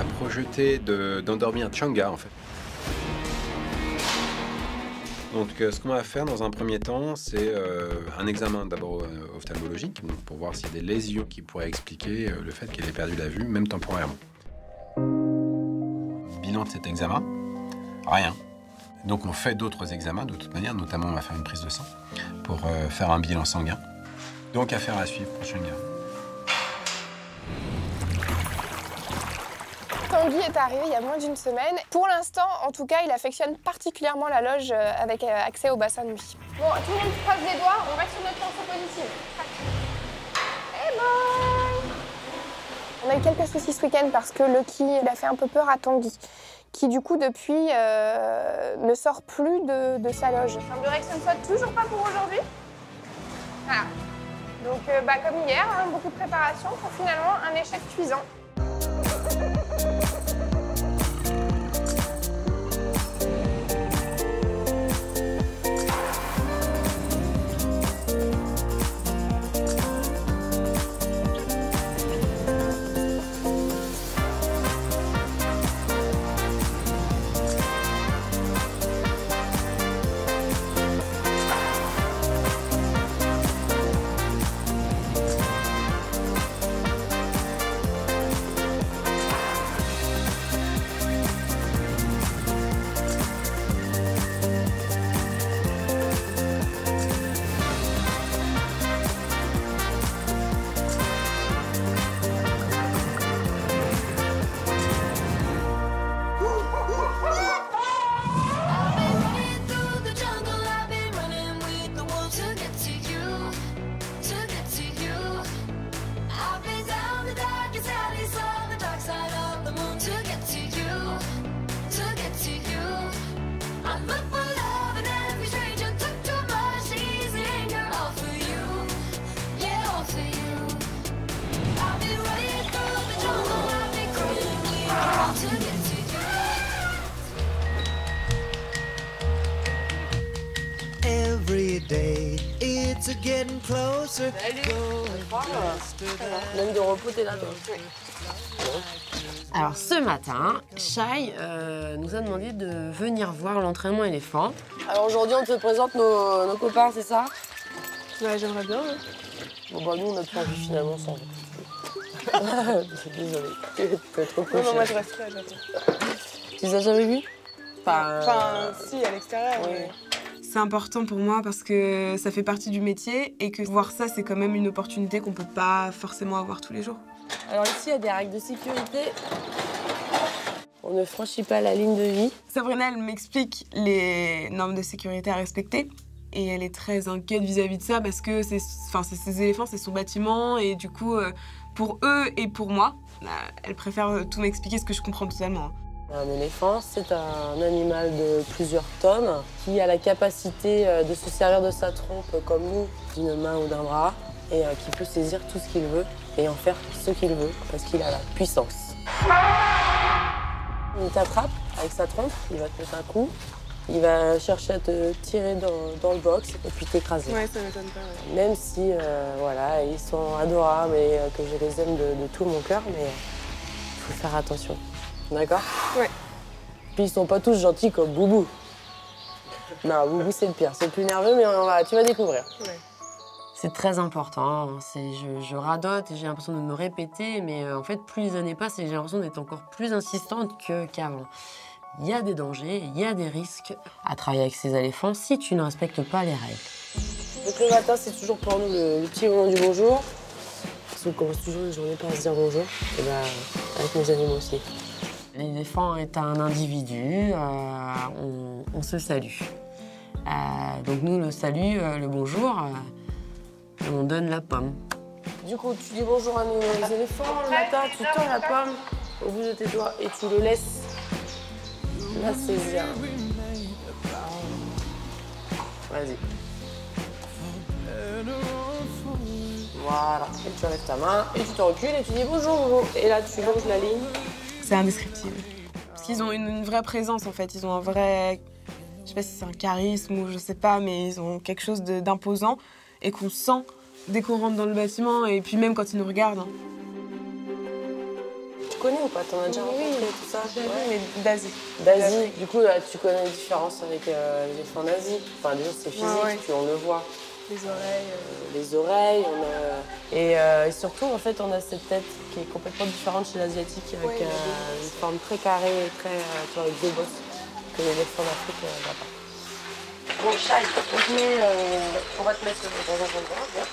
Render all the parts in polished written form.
a projeté d'endormir Changa, en fait. Donc, ce qu'on va faire dans un premier temps, c'est un examen d'abord ophtalmologique, pour voir s'il y a des lésions qui pourraient expliquer le fait qu'elle ait perdu la vue, même temporairement. Bilan de cet examen, rien. Donc, on fait d'autres examens, de toute manière, notamment on va faire une prise de sang pour faire un bilan sanguin. Donc, affaire à suivre pour Changa. Tanguy est arrivé il y a moins d'une semaine. Pour l'instant, en tout cas, il affectionne particulièrement la loge avec accès au bassin de nuit. Bon, tout le monde croise les doigts, on reste sur notre pensée positive. Hey boy! On a eu quelques soucis ce week-end parce que Lucky il a fait un peu peur à Tanguy, qui du coup depuis ne sort plus de sa loge. Il semblerait que ce ne soit toujours pas pour aujourd'hui. Voilà. Donc comme hier, hein, beaucoup de préparation pour finalement un échec cuisant. Même de repos, t'es là, toi. Alors, ce matin, Shai nous a demandé de venir voir l'entraînement éléphant. Alors aujourd'hui, on te présente nos copains, c'est ça? Ouais, j'aimerais bien. Ouais. Bon, bah, nous, on a pas envie finalement sans. Désolée. T'es trop cool. Non, moi, je reste là, j'attends. Tu les as jamais vus? Enfin, si, à l'extérieur. Oui. Mais... C'est important pour moi parce que ça fait partie du métier et que voir ça, c'est quand même une opportunité qu'on peut pas forcément avoir tous les jours. Alors ici, il y a des règles de sécurité. On ne franchit pas la ligne de vie. Sabrina, elle m'explique les normes de sécurité à respecter et elle est très inquiète vis-à-vis de ça parce que c'est ses éléphants, c'est son bâtiment et du coup, pour eux et pour moi, elle préfère tout m'expliquer, ce que je comprends totalement. Un éléphant, c'est un animal de plusieurs tonnes qui a la capacité de se servir de sa trompe comme nous, d'une main ou d'un bras, et qui peut saisir tout ce qu'il veut et en faire ce qu'il veut parce qu'il a la puissance. Il t'attrape avec sa trompe, il va te mettre un coup, il va chercher à te tirer dans le box et puis t'écraser. Ouais, ça m'étonne pas. Ouais. Même si, voilà, ils sont adorables et que je les aime de tout mon cœur, mais il faut faire attention. D'accord? Ouais. Puis ils sont pas tous gentils comme Boubou. Non, Boubou c'est le pire, c'est le plus nerveux, mais tu vas découvrir. Ouais. C'est très important, je radote et j'ai l'impression de me répéter, mais en fait, plus les années passent et j'ai l'impression d'être encore plus insistante qu'avant. Il y a des dangers, il y a des risques à travailler avec ces éléphants si tu ne respectes pas les règles. Donc le matin, c'est toujours pour nous le petit moment du bonjour. Parce qu'on commence toujours les journées par se dire bonjour, et ben, avec nos animaux aussi. L'éléphant est un individu, on se salue. Donc nous, le salut, le bonjour, on donne la pomme. Du coup, tu dis bonjour à nos éléphants, le matin, tu tends la pomme au bout de tes doigts et tu le laisses la saisir. Vas-y. Voilà, et tu enlèves ta main, et tu te recules, et tu dis bonjour, bonjour. Et là, tu longes la ligne. C'est indescriptible. Parce qu'ils ont une vraie présence, en fait. Ils ont un vrai... Je sais pas si c'est un charisme ou je sais pas, mais ils ont quelque chose d'imposant et qu'on sent dès qu'on rentre dans le bâtiment et puis même quand ils nous regardent. Hein. connais ou pas? T'en as déjà rencontré tout ça? J'ai vu, mais d'Asie. D'Asie. Du coup, tu connais la différence avec les éléphants d'Asie? Enfin, déjà, c'est physique, on le voit. Les oreilles, et surtout, en fait, on a cette tête qui est complètement différente chez l'asiatique, avec une forme très carrée, très, tu vois, avec deux bosses, que l'éléphant d'Afrique n'a pas. Bon, Shai, on va te mettre dans un endroit, bien.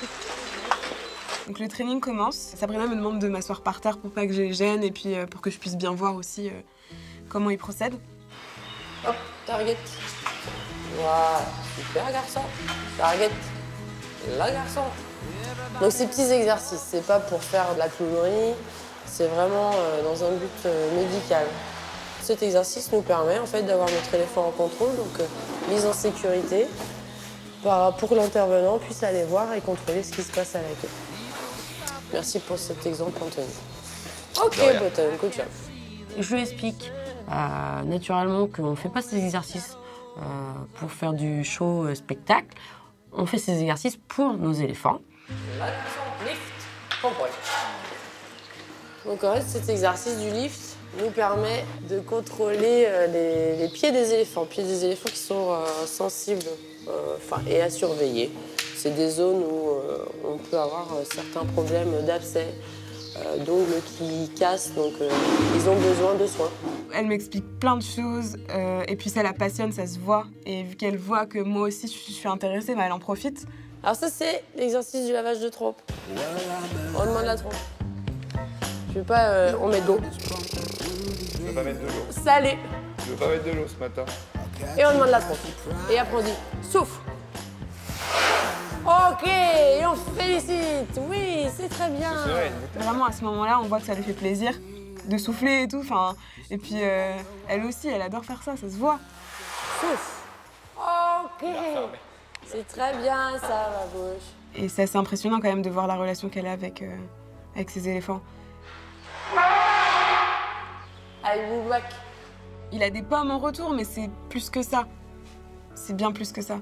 Donc le training commence. Sabrina me demande de m'asseoir par terre pour pas que je les gêne et puis pour que je puisse bien voir aussi comment ils procèdent. Hop, target. Voilà, super garçon. Target. Là, garçon. Donc ces petits exercices, c'est pas pour faire de la clownerie, c'est vraiment dans un but médical. Cet exercice nous permet en fait d'avoir notre éléphant en contrôle, donc mise en sécurité, pour que l'intervenant puisse aller voir et contrôler ce qui se passe à la queue. Merci pour cet exemple, Anthony. Ok, Button, good job. Je lui explique naturellement qu'on ne fait pas ces exercices pour faire du show spectacle. On fait ces exercices pour nos éléphants. Lift, point. Donc en fait, cet exercice du lift nous permet de contrôler les pieds des éléphants. Pieds des éléphants qui sont sensibles et à surveiller. C'est des zones où on peut avoir certains problèmes d'abcès, d'ongles qui cassent, donc ils ont besoin de soins. Elle m'explique plein de choses et puis ça la passionne, ça se voit. Et vu qu'elle voit que moi aussi je suis intéressée, elle en profite. Alors ça c'est l'exercice du lavage de trompe. On demande la trompe. Je veux pas, on met de l'eau. Tu veux pas mettre de l'eau? Salé. Tu veux pas mettre de l'eau ce matin? Et on demande la trompe. Et après on dit souffle. Ok, et on se félicite. Oui, c'est très bien. Vraiment à ce moment-là, on voit que ça lui fait plaisir de souffler et tout. Et puis elle aussi, elle adore faire ça, ça se voit. Souffle. Ok. C'est très bien ça, ma bouche. Et c'est assez impressionnant quand même de voir la relation qu'elle a avec ses éléphants. I will back. Il a des pommes en retour, mais c'est plus que ça. C'est bien plus que ça.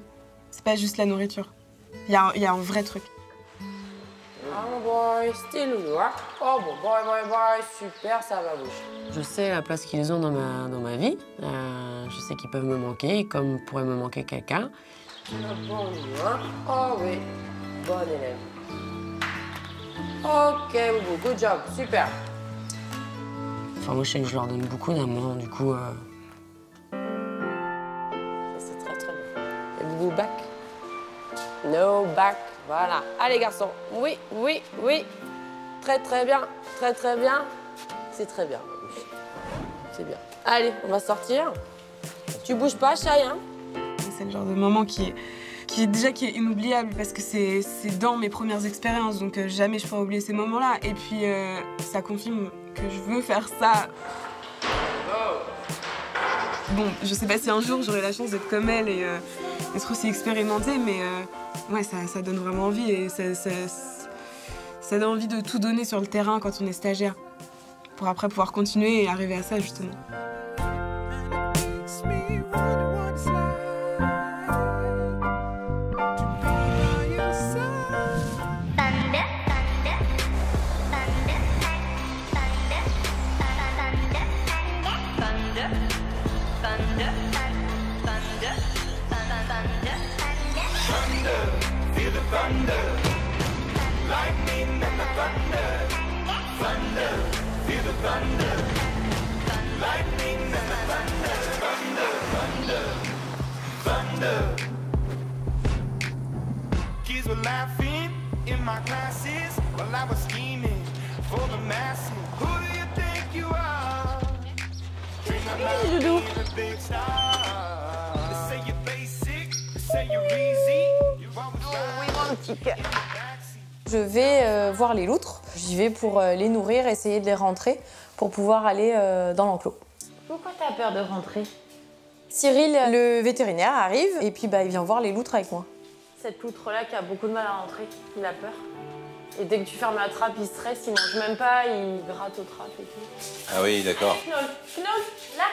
C'est pas juste la nourriture. Il y a un vrai truc. Oh boy, still loulou, hein? Oh bon, boy, super, ça va bouche. Je sais la place qu'ils ont dans ma vie. Je sais qu'ils peuvent me manquer, comme pourrait me manquer quelqu'un. Bon, hein? Oh oui, bon élève. Ok, Boubou, good job, super. Enfin, moi, je sais que je leur donne beaucoup d'amour, du coup... Ça, c'est très, très bien. Et Boubou, back. No back, voilà. Allez, garçons. Oui. Très, très bien. C'est très bien. C'est bien. Allez, on va sortir. Tu bouges pas, Shai, hein? C'est le genre de moment qui est inoubliable parce que c'est dans mes premières expériences, donc jamais je pourrais oublier ces moments-là. Et puis, ça confirme que je veux faire ça. Bon, je sais pas si un jour j'aurai la chance d'être comme elle et d'être aussi expérimentée, mais ouais, ça donne vraiment envie et ça donne envie de tout donner sur le terrain quand on est stagiaire, pour après pouvoir continuer et arriver à ça, justement. Kids were laughing in my classes while I was scheming for the masses. Who do you think you are? Dream about being a big star. They say you're basic, they say you're easy. You've always got Je vais voir les loutres. J'y vais pour les nourrir, essayer de les rentrer pour pouvoir aller dans l'enclos. Pourquoi t'as peur de rentrer? Cyril, le vétérinaire, arrive et puis il vient voir les loutres avec moi. Cette loutre-là qui a beaucoup de mal à rentrer, il a peur. Et dès que tu fermes la trappe, il stresse, il mange même pas, il gratte aux trappes et tout. Ah oui, d'accord. Là.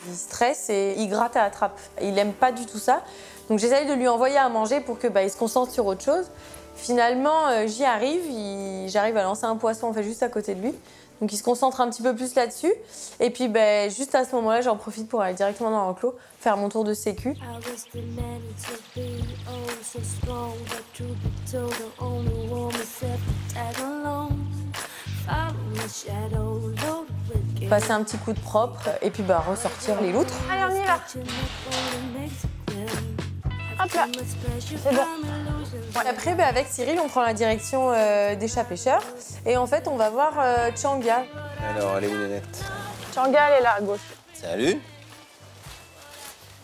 Il stresse et il gratte à la trappe. Il aime pas du tout ça. Donc j'essaye de lui envoyer à manger pour que il se concentre sur autre chose. Finalement, j'y arrive, j'arrive à lancer un poisson en fait, juste à côté de lui. Donc il se concentre un petit peu plus là-dessus. Et puis juste à ce moment-là, j'en profite pour aller directement dans l'enclos, faire mon tour de sécu. Passer un petit coup de propre et puis ressortir les loutres. Allez, on y va. Hop là, c'est bon. Après, avec Cyril, on prend la direction des chats pêcheurs. Et en fait, on va voir Changa. Alors, elle est où, Nénette? Changa, elle est là, à gauche. Salut.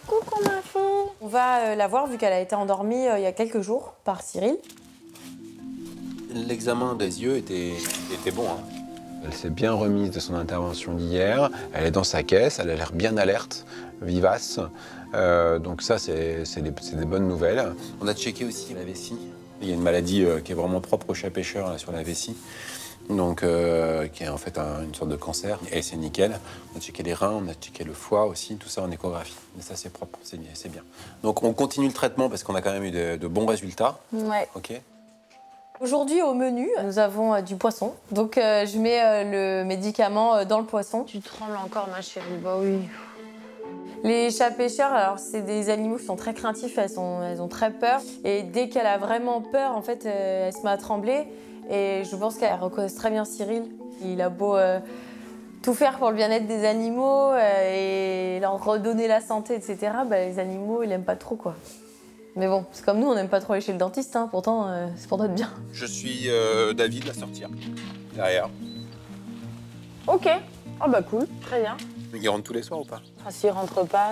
Coucou, ma fille. On va la voir vu qu'elle a été endormie il y a quelques jours par Cyril. L'examen des yeux était bon. Hein. Elle s'est bien remise de son intervention d'hier. Elle est dans sa caisse, elle a l'air bien alerte, vivace. Donc ça, c'est des bonnes nouvelles. On a checké aussi la vessie. Il y a une maladie qui est vraiment propre aux chats pêcheurs là, sur la vessie. Donc, qui est en fait une sorte de cancer. Et c'est nickel. On a checké les reins, on a checké le foie aussi, tout ça en échographie. Mais ça, c'est propre, c'est bien. Donc, on continue le traitement parce qu'on a quand même eu de bons résultats. Ouais. OK. Aujourd'hui, au menu, nous avons du poisson. Donc, je mets le médicament dans le poisson. Tu trembles encore, ma chérie. Bah oui. Les chats pêcheurs, alors c'est des animaux qui sont très craintifs, elles ont très peur. Et dès qu'elle a vraiment peur, en fait, elle se met à trembler. Et je pense qu'elle reconnaît très bien Cyril. Il a beau tout faire pour le bien-être des animaux et leur redonner la santé, etc. Les animaux, ils n'aiment pas trop, quoi. Mais bon, c'est comme nous, on n'aime pas trop aller chez le dentiste, hein. Pourtant, c'est pour notre bien. Je suis d'avis de la sortir. Derrière. Ok. Oh bah cool, très bien. Il rentre tous les soirs ou pas? Enfin, s'il rentre pas,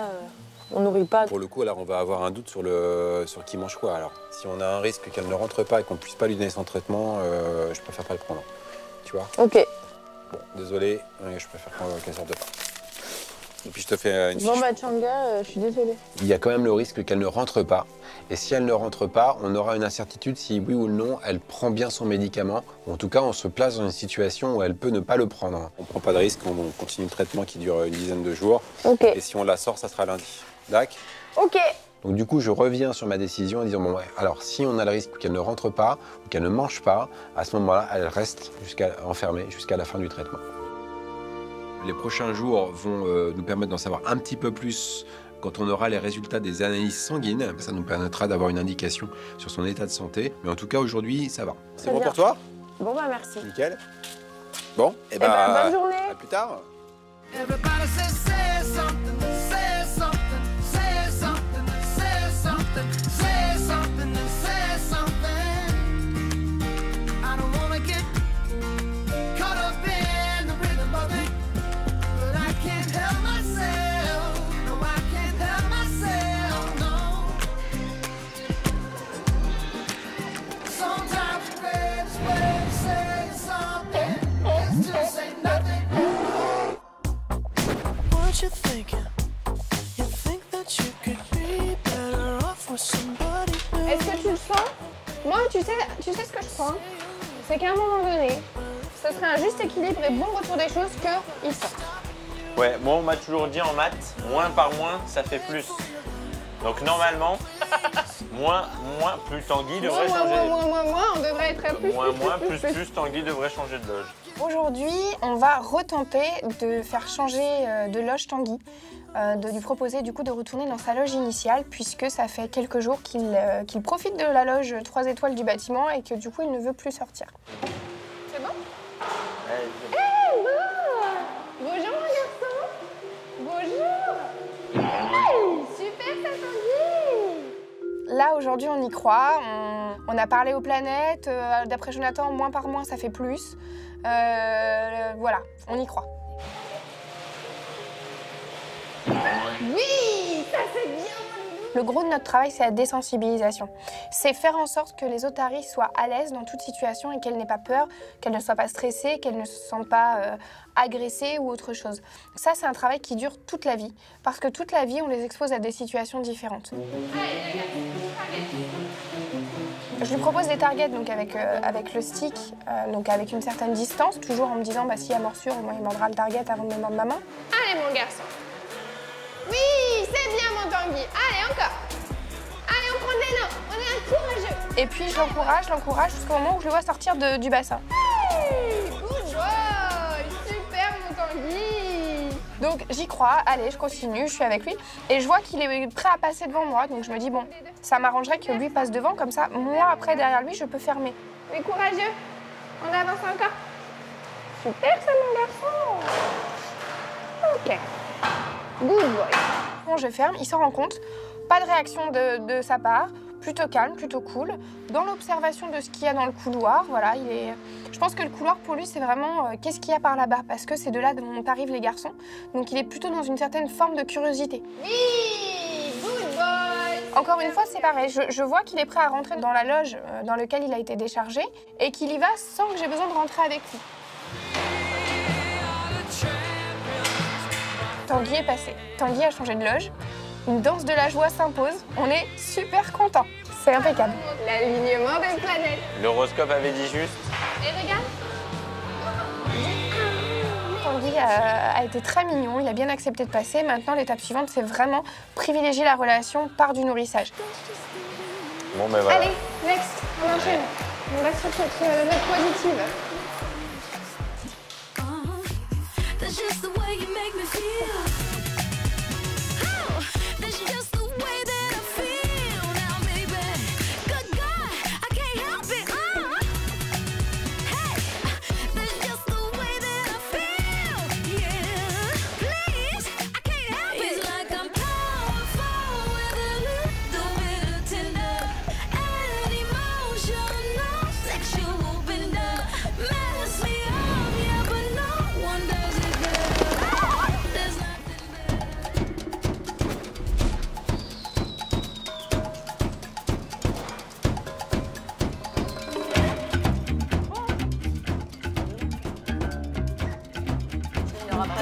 on nourrit pas. Pour le coup, alors on va avoir un doute sur qui mange quoi. Alors, si on a un risque qu'elle ne rentre pas et qu'on ne puisse pas lui donner son traitement, je préfère pas le prendre. Tu vois? Ok. Bon, désolé, je préfère qu'elle sorte pas. Et puis je te fais une fiche. Bon bah Changa, je suis désolée. Il y a quand même le risque qu'elle ne rentre pas. Et si elle ne rentre pas, on aura une incertitude si oui ou non elle prend bien son médicament. Ou en tout cas, on se place dans une situation où elle peut ne pas le prendre. On ne prend pas de risque, on continue le traitement qui dure une dizaine de jours. Ok. Et si on la sort, ça sera lundi. D'accord? Ok. Donc du coup, je reviens sur ma décision en disant, bon ouais, alors si on a le risque qu'elle ne rentre pas ou qu'elle ne mange pas, à ce moment-là, elle reste enfermée jusqu'à la fin du traitement. Les prochains jours vont nous permettre d'en savoir un petit peu plus quand on aura les résultats des analyses sanguines. Ça nous permettra d'avoir une indication sur son état de santé. Mais en tout cas, aujourd'hui, ça va. C'est bon pour toi? Bon bah merci. Nickel. Bon, et bonne journée. À plus tard. Everybody say something, say something, say something, say something, say something, say something. I don't wanna get caught up in the rhythm of it, but I can't help myself. No, I can't help myself, no. Sometimes the best way to say something is to say nothing. What you thinking? You think that you could be better off with somebody new? Est-ce que tu le sens? Moi, tu sais ce que je sens? C'est qu'à un moment donné, ce serait un juste équilibre et bon retour des choses qu'il sorte. Ouais, moi on m'a toujours dit en maths, moins par moins, ça fait plus. Donc normalement, moins, plus Tanguy devrait changer. Moins, on devrait être à plus. Moins, plus Tanguy devrait changer de loge. Aujourd'hui, on va retenter de faire changer de loge Tanguy, de lui proposer du coup de retourner dans sa loge initiale puisque ça fait quelques jours qu'il profite de la loge 3 étoiles du bâtiment et que du coup il ne veut plus sortir. C'est bon? Bonjour mon garçon. Bonjour. Hey, super ça Tanguy. Là aujourd'hui on y croit, on a parlé aux planètes, d'après Jonathan moins par moins ça fait plus. Voilà, on y croit. Oui, ça c'est bien. Le gros de notre travail, c'est la désensibilisation. C'est faire en sorte que les otaries soient à l'aise dans toute situation et qu'elles n'aient pas peur, qu'elles ne soient pas stressées, qu'elles ne se sentent pas agressées ou autre chose. Ça, c'est un travail qui dure toute la vie, parce que toute la vie, on les expose à des situations différentes. Je lui propose des targets donc avec le stick, donc avec une certaine distance, toujours en me disant bah, s'il y a morsure, au moins il mordra le target avant de me mordre ma main. Allez mon garçon. Oui, c'est bien mon Tanguy. Allez encore. Allez, on prend de l'élan. On est courageux. Et puis je l'encourage jusqu'au moment où je le vois sortir du bassin. Hey, good boy, super mon Tanguy. Donc j'y crois, allez, je continue, je suis avec lui. Et je vois qu'il est prêt à passer devant moi, donc je me dis bon, ça m'arrangerait que lui passe devant, comme ça, moi après derrière lui, je peux fermer. Mais courageux, on avance encore. Super ça mon garçon. Ok, good boy. Bon, je ferme, il s'en rend compte, pas de réaction de sa part. Plutôt calme, plutôt cool. Dans l'observation de ce qu'il y a dans le couloir, voilà, je pense que le couloir pour lui, c'est vraiment qu'est-ce qu'il y a par là-bas, parce que c'est de là dont arrivent les garçons. Donc il est plutôt dans une certaine forme de curiosité. Oui, good boy. Encore une fois, c'est pareil. Je vois qu'il est prêt à rentrer dans la loge dans laquelle il a été déchargé et qu'il y va sans que j'ai besoin de rentrer avec lui. Tanguy est passé. Tanguy a changé de loge. Une danse de la joie s'impose. On est super contents. C'est impeccable. L'alignement des planètes. L'horoscope avait dit juste. Et regarde. Tanguy a été très mignon. Il a bien accepté de passer. Maintenant, l'étape suivante, c'est vraiment privilégier la relation par du nourrissage. Bon, ben voilà. Allez, next. On enchaîne. On reste sur cette note positive.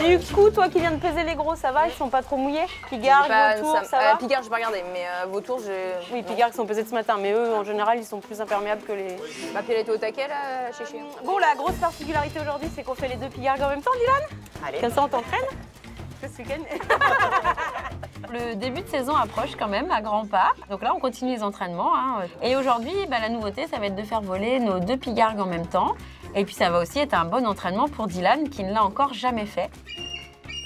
Du coup, toi qui viens de peser les gros, ça va? Ils sont pas trop mouillés? Pigargue, vautours, ça va? Pigargue, j'ai pas regardé, mais vautours, j'ai... Oui, Pigargue sont pesés ce matin, mais eux, en général, ils sont plus imperméables que les... Ma puis elle était au taquet, là, chez Chien. Bon, la grosse particularité aujourd'hui, c'est qu'on fait les deux Pigargues en même temps, Dylan? Allez. Comme ça, on t'entraîne? Ce week-end. Le début de saison approche quand même à grands pas. Donc là, on continue les entraînements. Hein. Et aujourd'hui, la nouveauté, ça va être de faire voler nos deux Pigargues en même temps. Et puis, ça va aussi être un bon entraînement pour Dylan, qui ne l'a encore jamais fait.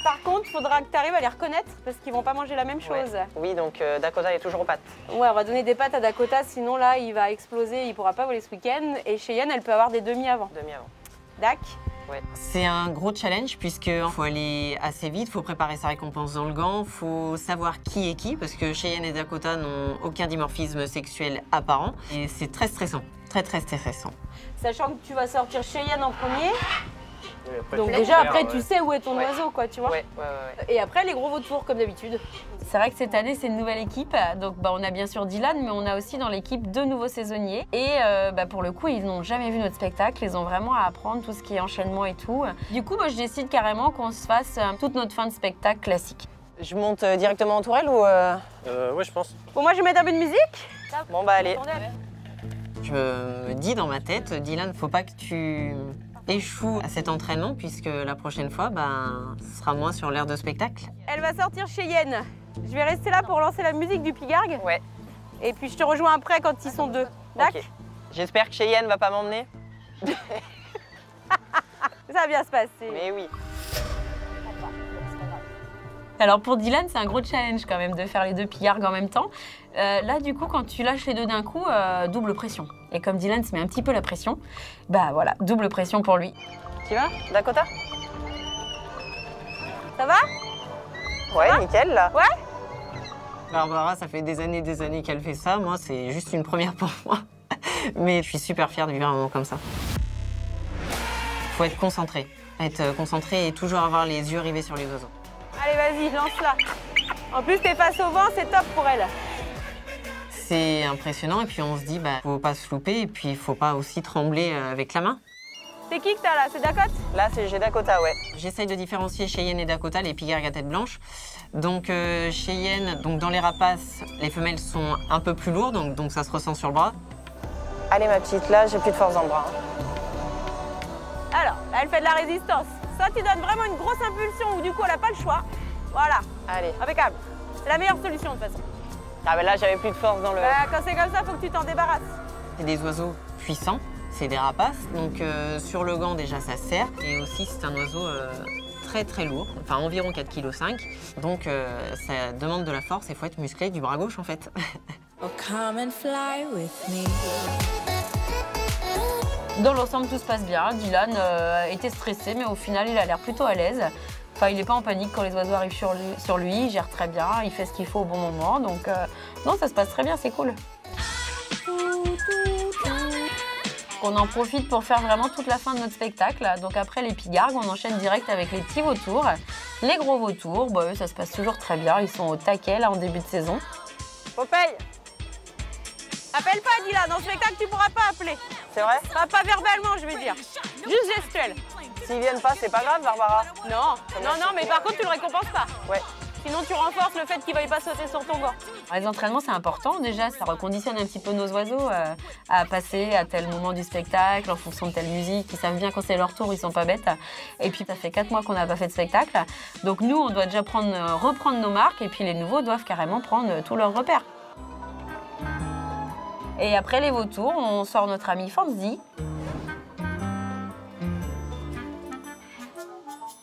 Par contre, il faudra que tu arrives à les reconnaître parce qu'ils vont pas manger la même chose. Ouais. Oui, donc Dakota est toujours aux pattes. Ouais, on va donner des pattes à Dakota, sinon là, il va exploser, il pourra pas voler ce week-end. Et Cheyenne, elle peut avoir des demi avant. Demi avant. Dak? Ouais. C'est un gros challenge puisqu'il faut aller assez vite, il faut préparer sa récompense dans le gant, il faut savoir qui est qui parce que Cheyenne et Dakota n'ont aucun dimorphisme sexuel apparent. Et c'est très stressant, très stressant. Sachant que tu vas sortir Cheyenne en premier. Oui, après, donc déjà, après, tu sais où est ton oiseau, quoi, tu vois. Ouais. Et après, les gros vautours, comme d'habitude. C'est vrai que cette année, c'est une nouvelle équipe. Donc, on a bien sûr Dylan, mais on a aussi dans l'équipe 2 nouveaux saisonniers. Et pour le coup, ils n'ont jamais vu notre spectacle. Ils ont vraiment à apprendre tout ce qui est enchaînement et tout. Du coup, moi, je décide carrément qu'on se fasse toute notre fin de spectacle classique. Je monte directement en tourelle ou ouais, je pense. Bon, moi, je vais mettre un peu de musique. Bon, bah, allez. Je me dis dans ma tête, Dylan, faut pas que tu échoues à cet entraînement puisque la prochaine fois, ce sera moi sur l'aire de spectacle. Elle va sortir Cheyenne. Je vais rester là pour lancer la musique du Pigargue. Ouais. Et puis je te rejoins après quand ils sont deux. D'accord. Okay. J'espère que Cheyenne va pas m'emmener. Ça va bien se passer. Mais oui. Alors pour Dylan, c'est un gros challenge quand même de faire les deux Pigargues en même temps. Là, du coup, quand tu lâches les deux d'un coup, double pression. Et comme Dylan se met un petit peu la pression, voilà, double pression pour lui. Tu vas, Dakota? Ça va? Ouais, ça va nickel là. Ouais? Barbara, ça fait des années qu'elle fait ça. Moi, c'est juste une première pour moi. Mais je suis super fière de vivre un moment comme ça. Faut être concentré. Être concentré et toujours avoir les yeux rivés sur les oiseaux. Allez, vas-y, lance-la. En plus, t'es face au vent, c'est top pour elle. C'est impressionnant et puis on se dit, faut pas se louper et puis il faut pas aussi trembler avec la main. C'est qui que t'as là? C'est Dakota? Là, j'ai Dakota, ouais. J'essaye de différencier Cheyenne et Dakota, les Pigargues à tête blanche. Donc Cheyenne, dans les rapaces, les femelles sont un peu plus lourdes, donc ça se ressent sur le bras. Allez ma petite, là, j'ai plus de force dans le bras. Alors, là, elle fait de la résistance. Ça, tu donnes vraiment une grosse impulsion où du coup, elle n'a pas le choix. Voilà. Allez. Impeccable. C'est la meilleure solution de toute façon. Ah, ben là, j'avais plus de force dans le. Bah, quand c'est comme ça, faut que tu t'en débarrasses. C'est des oiseaux puissants, c'est des rapaces. Donc sur le gant, déjà, ça sert. Et aussi, c'est un oiseau très lourd, enfin environ 4,5 kg. Donc ça demande de la force et il faut être musclé du bras gauche, en fait. Dans l'ensemble, tout se passe bien. Dylan était stressé, mais au final, il a l'air plutôt à l'aise. Enfin, il n'est pas en panique quand les oiseaux arrivent sur lui, il gère très bien, il fait ce qu'il faut au bon moment. Donc, non, ça se passe très bien, c'est cool. On en profite pour faire vraiment toute la fin de notre spectacle. Donc après les pigargues, on enchaîne direct avec les petits vautours. Les gros vautours, bah, eux, ça se passe toujours très bien. Ils sont au taquet, là, en début de saison. Popeye, appelle pas Dylan, dans le spectacle tu pourras pas appeler. C'est vrai? Pas verbalement, je vais dire. Juste gestuel. S'ils viennent pas, c'est pas grave, Barbara? Non, mais par contre tu le récompenses pas. Ouais. Sinon tu renforces le fait qu'il veuille pas sauter sur ton gant. Les entraînements, c'est important. Déjà, ça reconditionne un petit peu nos oiseaux à passer à tel moment du spectacle, en fonction de telle musique. Ils savent bien quand c'est leur tour, ils sont pas bêtes. Et puis, ça fait 4 mois qu'on n'a pas fait de spectacle. Donc nous, on doit déjà reprendre nos marques et puis les nouveaux doivent carrément prendre tous leurs repères. Et après les vautours, on sort notre ami Fancy.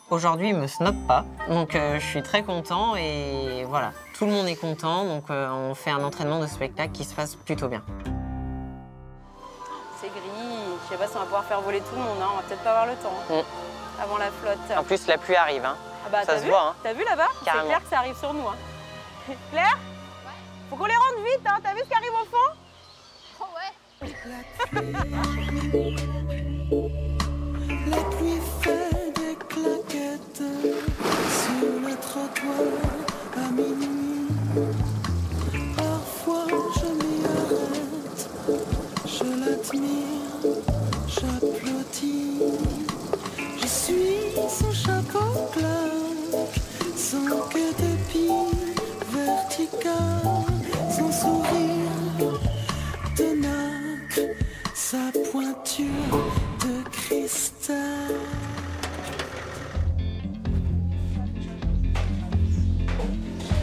Aujourd'hui, il me snobe pas, donc je suis très content et voilà, tout le monde est content, donc on fait un entraînement de spectacle qui se passe plutôt bien. C'est gris, je sais pas si on va pouvoir faire voler tout le monde, hein. On va peut-être pas avoir le temps avant la flotte. En plus, la pluie arrive, hein. Ah bah, Ça se voit, hein. T'as vu là-bas? C'est clair que ça arrive sur nous. Hein. Claire? Faut qu'on les rende vite, hein. T'as vu ce qui arrive au fond? Oh ouais. La pluie fait des claquettes sur le trottoir à minuit. Parfois je m'y arrête, je l'admire, j'applaudis. Je suis son chapeau claque, son queue de pie verticale, son sourire de nacre, sa pointure de cristal.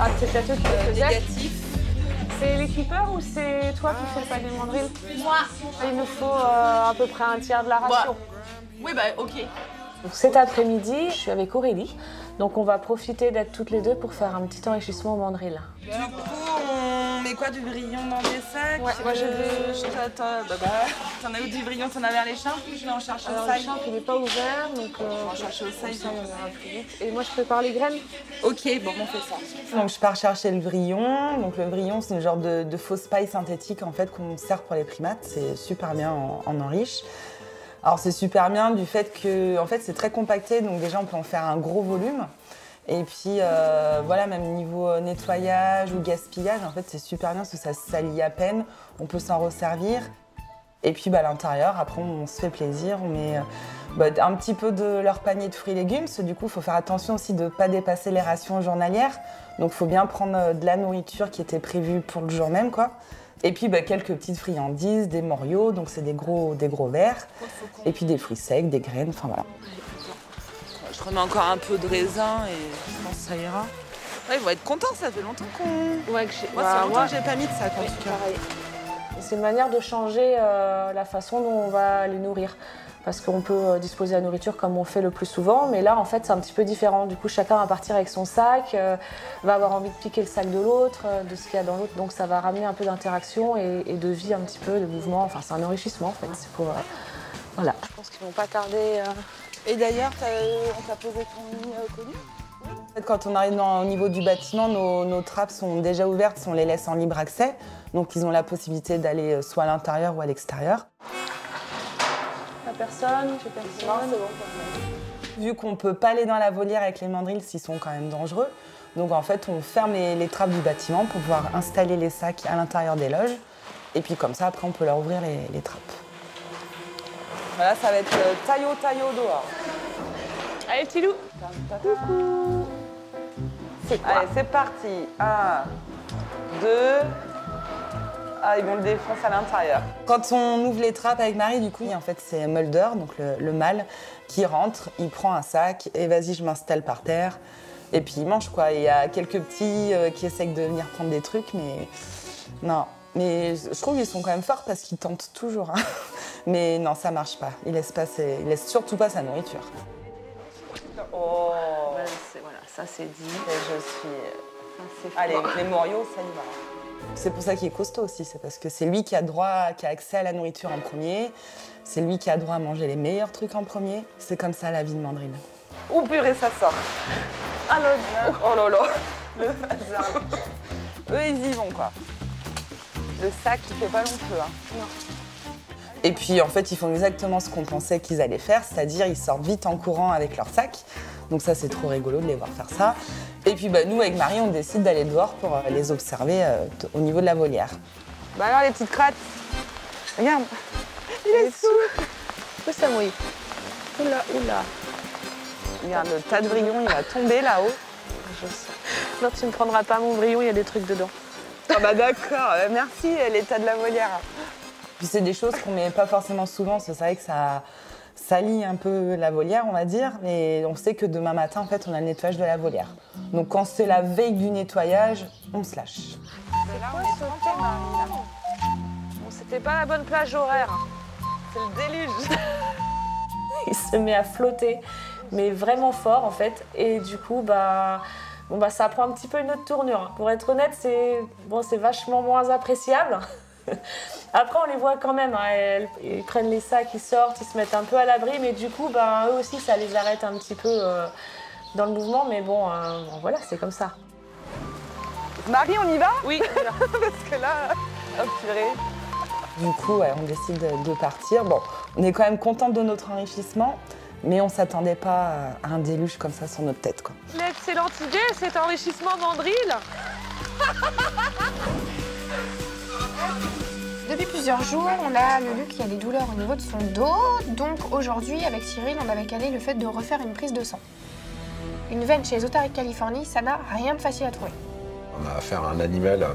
Ah, c'est peut-être qui le négatif. C'est l'équipeur ou c'est toi qui fais le panier de mandrille? Moi. Il nous faut à peu près un tiers de la ration. Oui, bah ok. Cet après-midi, je suis avec Aurélie. Donc on va profiter d'être toutes les deux pour faire un petit enrichissement au mandrill. Du coup, on met quoi, du vrillon dans des sacs? Ouais, moi j'ai T'en as où du vrillon? T'en as vers les champs? Je vais en chercher au le sac. champ, il n'est pas ouvert, donc On va chercher au sac. ça, on ira plus vite. Et moi je prépare les graines. Ok, bon, on fait ça. Donc je pars chercher le vrillon. Donc le vrillon, c'est une genre de fausse paille synthétique en fait qu'on sert pour les primates. C'est super bien en enriche. Alors c'est super bien du fait que en fait, c'est très compacté, donc déjà on peut en faire un gros volume. Et puis voilà, même niveau nettoyage ou gaspillage, en fait c'est super bien parce que ça se salit à peine, on peut s'en resservir. Et puis à l'intérieur, après on se fait plaisir, on met un petit peu de leur panier de fruits et légumes, parce que du coup il faut faire attention aussi de ne pas dépasser les rations journalières. Donc il faut bien prendre de la nourriture qui était prévue pour le jour même, quoi. Et puis quelques petites friandises, des morios, donc c'est des gros verres. Et puis des fruits secs, des graines, enfin voilà. Je remets encore un peu de raisin et je pense que ça ira. Ouais, ils vont être contents, ça fait longtemps qu'on... Ouais, Moi, ça fait longtemps que j'ai pas mis de sac en tout cas. Pareil. C'est une manière de changer la façon dont on va les nourrir. Parce qu'on peut disposer la nourriture comme on fait le plus souvent, mais là en fait c'est un petit peu différent. Du coup chacun va partir avec son sac, va avoir envie de piquer le sac de l'autre, de ce qu'il y a dans l'autre, donc ça va ramener un peu d'interaction et de vie un petit peu, de mouvement. Enfin c'est un enrichissement en fait. C'est pour, voilà. Je pense qu'ils vont pas tarder. Et d'ailleurs, on t'a posé ton nid connu? En fait, quand on arrive au niveau du bâtiment, nos trappes sont déjà ouvertes, on les laisse en libre accès. Donc ils ont la possibilité d'aller soit à l'intérieur ou à l'extérieur. Personne, j'ai personne. Non, c'est bon. Vu qu'on ne peut pas aller dans la volière avec les mandrills, s'ils sont quand même dangereux, donc en fait on ferme les trappes du bâtiment pour pouvoir installer les sacs à l'intérieur des loges. Et puis comme ça, après on peut leur ouvrir les trappes. Voilà, ça va être taillot dehors. Allez, petit loup. Coucou. C'est quoi? Allez, c'est parti. 1, 2... Ah, ils vont le défoncer à l'intérieur. Quand on ouvre les trappes avec Marie, du coup, en fait, c'est Mulder, donc le mâle, qui rentre, il prend un sac et vas-y, je m'installe par terre. Et puis ils mangent quoi. Il y a quelques petits qui essayent de venir prendre des trucs, mais non. Mais je trouve qu'ils sont quand même forts parce qu'ils tentent toujours. Hein. Mais non, ça marche pas. Ils laissent surtout pas sa nourriture. Oh. Voilà, ça c'est dit. Je suis. Allez, les Morios, ça y va. C'est pour ça qu'il est costaud aussi, c'est parce que c'est lui qui a accès à la nourriture en premier. C'est lui qui a droit à manger les meilleurs trucs en premier. C'est comme ça la vie de Mandrill. Oh purée, ça sort. Ah là, oh là là, le bazar. Eux, ils y vont quoi. Le sac, il fait pas long feu. Hein. Non. Et puis en fait, ils font exactement ce qu'on pensait qu'ils allaient faire, c'est-à-dire ils sortent vite en courant avec leur sac. Donc ça, c'est trop rigolo de les voir faire ça. Et puis bah, nous, avec Marie, on décide d'aller dehors pour les observer au niveau de la volière. Bah alors les petites crattes, regarde, il est sous. Où ça mouille? Oula, oula. Regarde, le tas de vrillons, il va tomber là-haut. Je sais. Non, tu ne prendras pas mon vrillon, il y a des trucs dedans. Ah bah d'accord, merci l'état de la volière. Puis c'est des choses qu'on met pas forcément souvent, c'est vrai que ça salit un peu la volière, on va dire, mais on sait que demain matin, en fait, on a le nettoyage de la volière. Donc quand c'est la veille du nettoyage, on se lâche. Là, on est trempé, Marie, là. Bon, c'était pas la bonne plage horaire. C'est le déluge. Il se met à flotter, mais vraiment fort en fait. Et du coup, ça prend un petit peu une autre tournure. Pour être honnête, c'est vachement moins appréciable. Après, on les voit quand même. Hein. Ils prennent les sacs, ils sortent, ils se mettent un peu à l'abri, mais du coup, eux aussi, ça les arrête un petit peu dans le mouvement. Mais bon, voilà, c'est comme ça. Marie, on y va? Oui. Parce que là, hop, purée. Du coup, on décide de partir. Bon, on est quand même contente de notre enrichissement, mais on s'attendait pas à un déluge comme ça sur notre tête, quoi. L'excellente idée, cet enrichissement Mandrill. Depuis plusieurs jours, on a Lulu qui a des douleurs au niveau de son dos. Donc aujourd'hui, avec Cyril, on avait calé le fait de refaire une prise de sang. Une veine chez Zootaric Californie, ça n'a rien de facile à trouver. On a affaire à un animal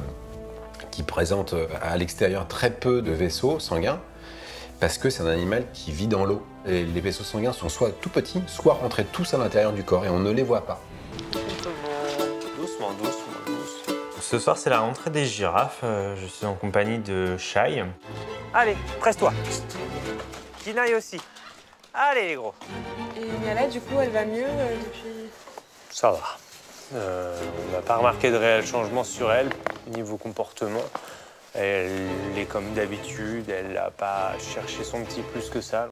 qui présente à l'extérieur très peu de vaisseaux sanguins, parce que c'est un animal qui vit dans l'eau. Et les vaisseaux sanguins sont soit tout petits, soit rentrés tous à l'intérieur du corps, et on ne les voit pas. Doucement, doucement, doucement. Ce soir, c'est la rentrée des girafes. Je suis en compagnie de Shai. Allez, presse-toi. Kinaï aussi. Allez, les gros. Et Niala, du coup, elle va mieux depuis... Ça va. On n'a pas remarqué de réel changement sur elle, niveau comportement. Elle est comme d'habitude, elle n'a pas cherché son petit plus que ça.